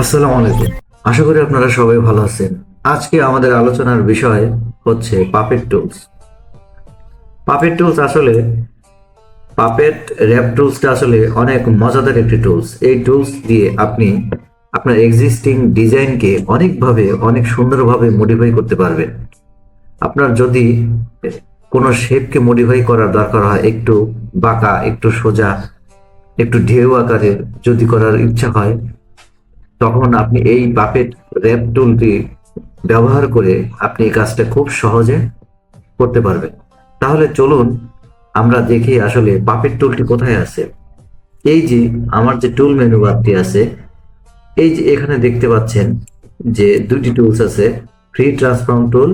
আসসালামু আলাইকুম। আশা করি আপনারা সবাই ভালো আছেন। আজকে আমাদের আলোচনার বিষয় হচ্ছে পাপেট টুলস। পাপেট টুলস আসলে পাপেট র্যাপ টুলসটা আসলে অনেক মজাদার একটি টুলস। এই টুলস দিয়ে আপনি আপনার এক্সিস্টিং ডিজাইনকে অনেক সুন্দরভাবে মডিফাই করতে পারবেন। আপনার যদি কোনো শেপকে মডিফাই করার দরকার হয়, একটু বাঁকা, একটু সোজা, একটু ঢেউ আকারের যদি করার ইচ্ছা হয়, তখন আপনি এই পাপেট র্যাপ টুলটি ব্যবহার করে আপনি এই কাজটা খুব সহজে করতে পারবেন। তাহলে চলুন আমরা দেখি আসলে পাপেট টুলটি কোথায় আছে। এই যে আমার যে টুল মেনু বারটি আছে, এই যে এখানে দেখতে পাচ্ছেন যে দুটি টুলস আছে, ফ্রি ট্রান্সফর্ম টুল,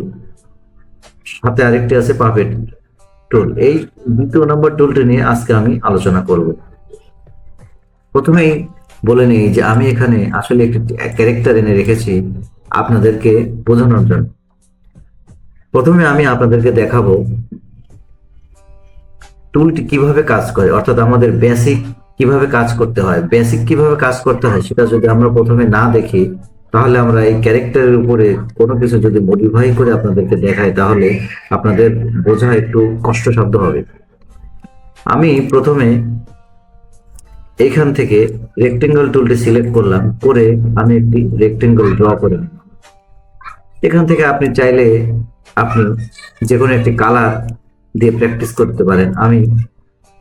সাথে আরেকটি আছে পাপেট টুল। এই দ্বিতীয় নম্বর টুলটি নিয়ে আজকে আমি আলোচনা করব। প্রথমেই বলে নেই যে আমি এখানে আসলে একটি ক্যারেক্টার এনে রেখেছি আপনাদেরকে বোঝানোর জন্য। প্রথমে আমি আপনাদেরকে দেখাবো টুলটি কিভাবে কাজ করে, অর্থাৎ আমাদের বেসিক কিভাবে কাজ করতে হয়। বেসিক কিভাবে কাজ করতে হয় সেটা যদি আমরা প্রথমে না দেখি, তাহলে আমরা এই ক্যারেক্টারের উপরে কোনো কিছু যদি মডিফাই করে আপনাদেরকে দেখাই, তাহলে আপনাদের বোঝা একটু কষ্টসাধ্য হবে। আমি প্রথমে এইখান থেকে রেক্টেঙ্গল টুলটি সিলেক্ট করলাম, করে আমি একটি রেক্টেঙ্গল ড্র করে নিলাম। এখান থেকে আপনি চাইলে আপনি যে কোনো একটি কালার দিয়ে প্র্যাকটিস করতে পারেন। আমি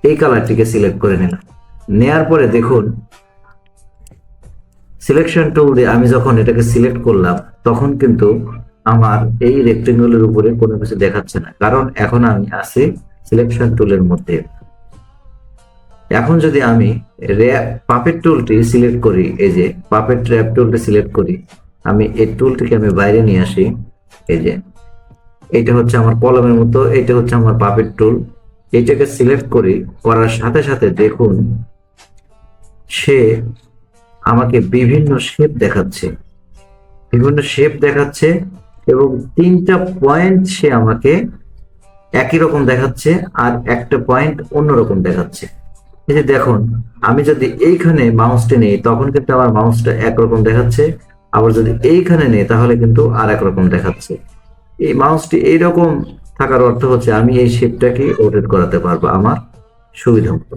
এই কালারটিকে সিলেক্ট করে নিলাম। নেয়ার পরে দেখুন, সিলেকশন টুল দিয়ে আমি যখন এটাকে সিলেক্ট করলাম, তখন কিন্তু আমার এই রেক্টেঙ্গলের উপরে কোনো কিছু দেখাচ্ছে না, কারণ এখন আমি আছি সিলেকশন টুলের মধ্যে। এখন যদি আমি পাপেট টুলটি সিলেক্ট করি, এই যে পাপেট র্যাপ টুলটি সিলেক্ট করি, আমি এই টুলটিকে আমি বাইরে নিয়ে আসি। এই যে এটা হচ্ছে আমার কলমের মতো, এটা হচ্ছে আমার পাপেট টুল। এটাকে সিলেক্ট করি, করার সাথে সাথে দেখুন সে আমাকে বিভিন্ন শেপ দেখাচ্ছে এবং তিনটা পয়েন্ট সে আমাকে একই রকম দেখাচ্ছে, আর একটা পয়েন্ট অন্যরকম দেখাচ্ছে। এই যে দেখুন, আমি যদি এইখানে মাউসটা নেই, তখন কিন্তু আমার মাউসটা একরকম দেখাচ্ছে, আবার যদি এইখানে নেই তাহলে কিন্তু আর একরকম দেখাচ্ছে। এই মাউসটি এইরকম থাকার অর্থ হচ্ছে আমি এই শেপটাকে রোটেট করাতে পারবো আমার সুবিধা মতো।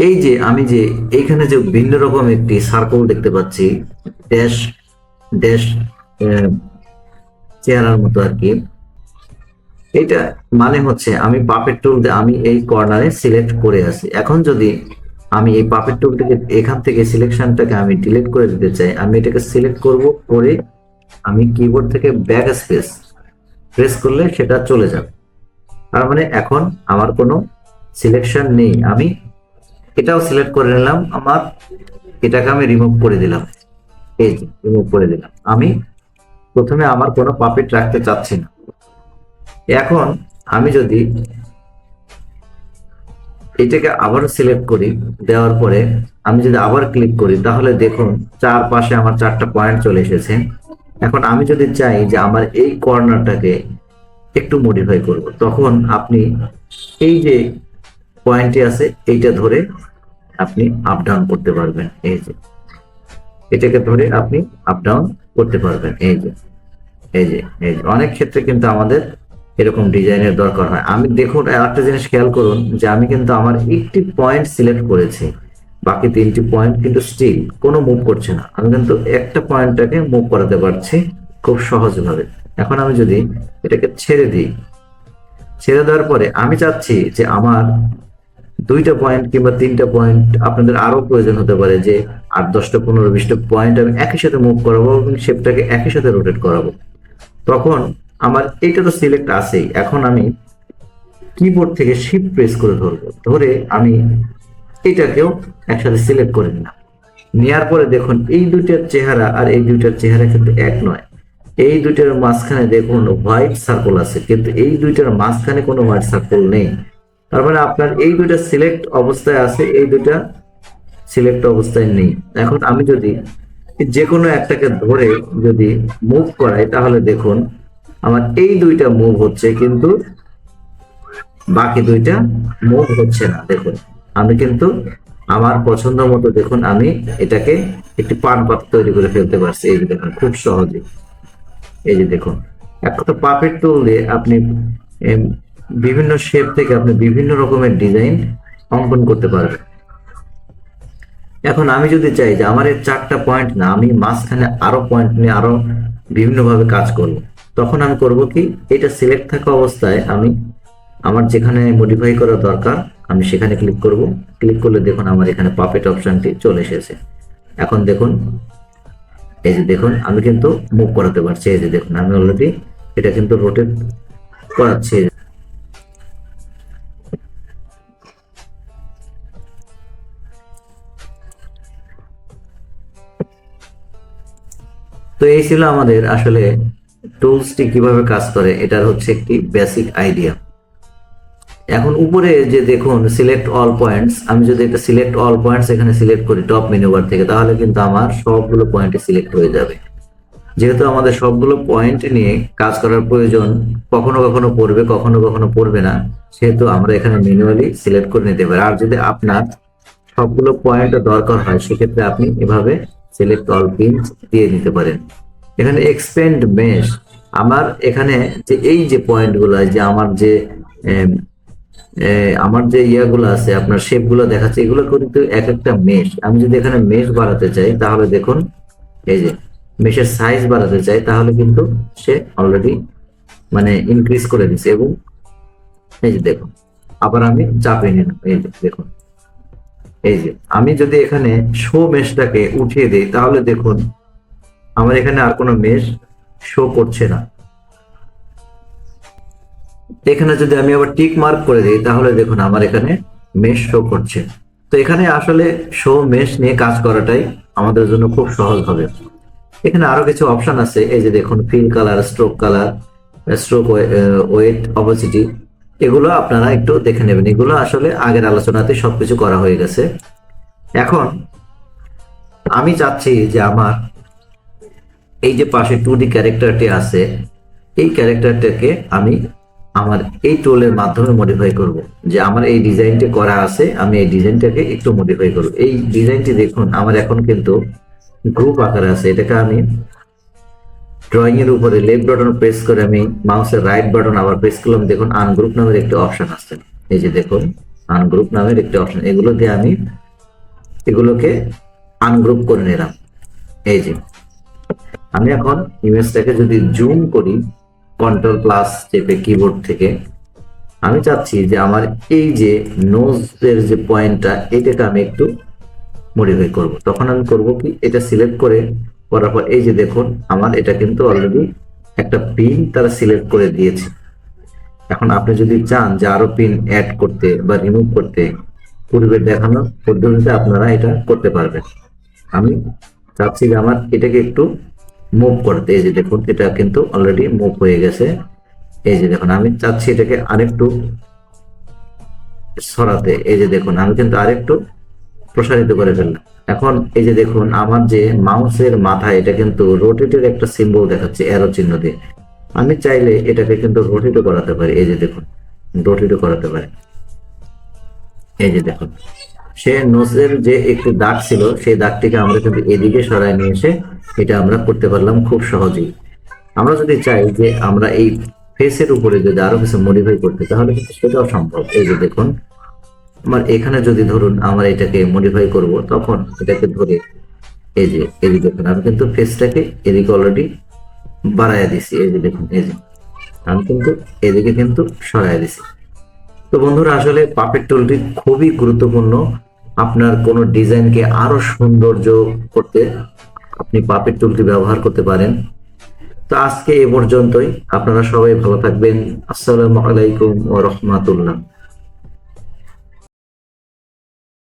এই যে আমি যে এইখানে যে ভিন্ন রকম একটি সার্কেল দেখতে পাচ্ছি, ড্যাশ ড্যাশ চেহারার মতো আর কি, এটা মানে হচ্ছে আমি পাপেট টুল দিয়ে আমি এই কর্নারে সিলেক্ট করে আছি। এখন যদি আমি এই পাপেট টুলটাকে এখান থেকে সিলেকশনটাকে আমি ডিলিট করে দিতে চাই, আমি এটাকে সিলেক্ট করব, করে আমি কিবোর্ড থেকে ব্যাক স্পেস প্রেস করলে সেটা চলে যাবে। তার মানে এখন আমার কোনো সিলেকশন নেই। আমি এটাও সিলেক্ট করে নিলাম, আমার এটাকে আমি রিমুভ করে দিলাম। এই যে রিমুভ করে দিলাম। আমি প্রথমে আমার কোনো পাপেট রাখতে চাচ্ছি না। এখন আমি যদি এটাকে আবার সিলেক্ট করি, দেওয়ার পরে আমি যদি আবার ক্লিক করি, তাহলে দেখুন চারপাশে আমার চারটা পয়েন্ট চলে এসেছে। এখন আমি যদি চাই যে আমার এই কর্নারটাকে একটু মডিফাই করব, তখন আপনি এই যে পয়েন্টটি আছে এইটা ধরে আপনি আপ ডাউন করতে পারবেন। এই যে এটাকে ধরে আপনি আপ ডাউন করতে পারবেন। এই যে এই যে এই যে অনেক ক্ষেত্রে কিন্তু আমাদের এরকম ডিজাইনের দরকার হয়। আমি দেখুন একটা জিনিস খেয়াল করুন যে আমি কিন্তু আমার একটি পয়েন্ট সিলেক্ট করেছি, বাকি তিনটি পয়েন্ট কিন্তু স্টিল কোনো মুভ করছে না। আমি কিন্তু একটা পয়েন্টটাকে মুভ করাতে পারছি খুব সহজভাবে। এখন আমি যদি এটাকে ছেড়ে দিই, ছেড়ে দেওয়ার পরে আমি চাচ্ছি যে আমার দুইটা পয়েন্ট কিংবা তিনটা পয়েন্ট, আপনাদের আরো প্রয়োজন হতে পারে যে 8, 10, 15, 20টা পয়েন্ট আমি একই সাথে মুভ করাবো এবং শেপটাকে একই সাথে রোটেট করাবো। তখন আমার এইটা তো সিলেক্ট আছেই, এখন আমি কিবোর্ড থেকে শিফট প্রেস করে ধরবো, ধরে আমি এটাকেও একসাথে সিলেক্ট করে নিলাম। নেওয়ার পরে দেখুন এই দুইটার চেহারা আর এই দুইটার চেহারা কিন্তু এক নয়। এই দুইটার মাঝখানে দেখুন হোয়াইট সার্কেল আছে, কিন্তু এই দুইটার মাঝখানে কোনো হোয়াইট সার্কেল নেই। তার মানে আপনার এই দুইটা সিলেক্ট অবস্থায় আছে, এই দুইটা সিলেক্ট অবস্থায় নেই। এখন আমি যদি যে কোনো একটাকে ধরে যদি মুভ করাই, তাহলে দেখুন আমার এই দুইটা মুভ হচ্ছে, কিন্তু বাকি দুইটা মুভ হচ্ছে না। দেখুন আমি কিন্তু আমার পছন্দ মতো দেখুন আমি এটাকে একটি পান পাতা তৈরি করে ফেলতে পারছি। এই যে দেখুন খুব সহজে, এই যে দেখুন একটা পাপেট টুল দিয়ে আপনি এম, বিভিন্ন শেপ থেকে আপনি বিভিন্ন রকমের ডিজাইন অঙ্কন করতে পারবেন। এখন আমি যদি চাই যে আমার এই 4টা পয়েন্ট না, আমি মাঝখানে আরো পয়েন্ট নিয়ে আরো বিভিন্ন ভাবে কাজ করব, তখন আমি করব কি, এটা সিলেক্ট থাকা অবস্থায় আমি আমার যেখানে মডিফাই করা দরকার আমি সেখানে ক্লিক করব। ক্লিক করলে দেখুন আমার এখানে পাপেট অপশনটি চলে এসেছে। এখন দেখুন, এই যে দেখুন আমি কিন্তু মুভ করাতে পারছি। এই যে দেখুন আমি অলরেডি এটা কিন্তু রোটেট করাচ্ছি। তো এই ছিল আমাদের আসলে টুলসটি কিভাবে কাজ করে, এটার হচ্ছে একটি বেসিক আইডিয়া। এখন উপরে যে দেখুন সিলেক্ট অল পয়েন্টস, আমি যদি এটা সিলেক্ট অল পয়েন্টস এখানে সিলেক্ট করি টপ মেনু বার থেকে, তাহলে কিন্তু আমার সবগুলো পয়েন্টে সিলেক্ট হয়ে যাবে। যেহেতু আমাদের সবগুলো পয়েন্ট নিয়ে কাজ করার প্রয়োজন, কখনো কখনো পড়বে কখনো কখনো পড়বে না, সেহেতু আমরা এখানে ম্যানুয়ালি সিলেক্ট করে নিতে পারি। আর যদি আপনার সবগুলো পয়েন্ট দরকার হয় সেক্ষেত্রে আপনি এভাবে সিলেক্ট অল পিনস দিয়ে দিতে পারেন। এখানে এক্সপেন্ড মেশ, আমার এখানে যে এই যে পয়েন্টগুলো, যে আমার যে ইয়াগুলো আছে আপনার শেপগুলো দেখাচ্ছে, এগুলো কিন্তু এক একটা মেশ। আমি যদি এখানে মেশ বাড়াতে চাই তাহলে দেখুন, এই যে মেশের সাইজ বাড়াতে চাই তাহলে কিন্তু সে অলরেডি মানে ইনক্রিজ করে দিচ্ছে। এবং এই যে দেখুন আবার আমি চাপিয়ে নিলাম, এই যে দেখুন, এই যে আমি যদি এখানে শো মেশটাকে উঠিয়ে দিই তাহলে দেখুন আমার এখানে আর কোনো মেশ শো করছে না। এখানে যদি আমি আবার টিক মার্ক করে দিই তাহলে দেখুন আমার এখানে মেশ শো করছে। তো এখানে আসলে শো মেশ নিয়ে কাজ করাটাই আমাদের জন্য খুব সহজ হবে। এখানে আরো কিছু অপশন আছে, এই যে দেখুন fill colour, stroke colour, stroke weight, opacity, এগুলো আপনারা একটু দেখে নেবেন। এগুলো আসলে আগের আলোচনাতে সবকিছু করা হয়ে গেছে। এখন আমি চাচ্ছি যে আমার এই যে পাশে 2D ক্যারেক্টারটি আছে, এই ক্যারেক্টারটাকে আমি আমার এই টুলের মাধ্যমে মডিফাই করব। যে আমার এই ডিজাইনটি করা আছে, আমি এই ডিজাইনটাকে একটু মডিফাই করব। এই ডিজাইনটি দেখুন আমার এখন কিন্তু গ্রুপ আকারে আছে। এটাকে আমি ড্রয়িং এর উপরে লেফট বাটন প্রেস করে আমি মাউসের রাইট বাটন আবার প্রেস করলাম, দেখুন আনগ্রুপ নামের একটি অপশন আসছে। এই যে দেখুন আনগ্রুপ নামের একটি অপশন, এগুলো দিয়ে আমি এগুলোকে আনগ্রুপ করে নিলাম। এই যে আমি এখন ইমেজটাকে যদি জুম করি কন্ট্রোল প্লাস চেপে কিবোর্ড থেকে, আমি চাচ্ছি যে আমার এই যে নোজের যে পয়েন্টটা এটাকে আমি একটু মডিফাই করব। তখন আমি করব কি, এটা সিলেক্ট করার পর এই যে দেখুন আমার এটা কিন্তু অলরেডি একটা পিন তারা সিলেক্ট করে দিয়েছে। এখন আপনি যদি চান যে আরো পিন অ্যাড করতে বা রিমুভ করতে, পূর্বে দেখানো পদ্ধতিতে আপনারা এটা করতে পারবেন। আমি চাচ্ছি যে আমার এটাকে একটু মুভ করতে। এই যে দেখুন এটা কিন্তু অলরেডি মুভ হয়ে গেছে। এই যে দেখুন আমি চাচ্ছি এটাকে আরেকটু সরাতে। এই যে দেখুন আমি কিন্তু আরেকটু প্রসারিত করে ফেললাম। এখন এই যে দেখুন আমার যে মাউসের মাথায় এটা কিন্তু রোটেটের একটা সিম্বল দেখাচ্ছে অ্যারো চিহ্ন দিয়ে। আমি চাইলে এটাকে কিন্তু রোটেটও করাতে পারি। এই যে দেখুন রোটেটও করাতে পারি। এই যে দেখুন সে নোজের যে একটি দাগ ছিল সেই দাগটিকে আমরা কিন্তু এদিকে সরায় নিয়ে এসে এটা আমরা করতে পারলাম খুব সহজেই। আমরা যদি চাই যে আমরা এই ফেসের উপরে যদি আরো কিছু মডিফাই করতে, তাহলে কিন্তু সেটাও সম্ভব। এই যে দেখুন আমার এখানে যদি ধরুন আমরা এটাকে মডিফাই করব, তখন এটাকে ধরে এই যে দেখুন আমি কিন্তু ফেসটাকে এদিকে অলরেডি বাড়াইয়া দিছি। এই যে দেখুন এই যে আমি কিন্তু এদিকে কিন্তু সরাইয়া দিছি। তো বন্ধুরা আসলে পাপেট টুলটি খুবই গুরুত্বপূর্ণ। আপনার কোনো ডিজাইনকে আরো সৌন্দর্য করতে আপনি পাপেট টুলটি ব্যবহার করতে পারেন। তো আজকে এ পর্যন্তই, আপনারা সবাই ভালো থাকবেন। আসসালামু আলাইকুম ওয়া রাহমাতুল্লাহ।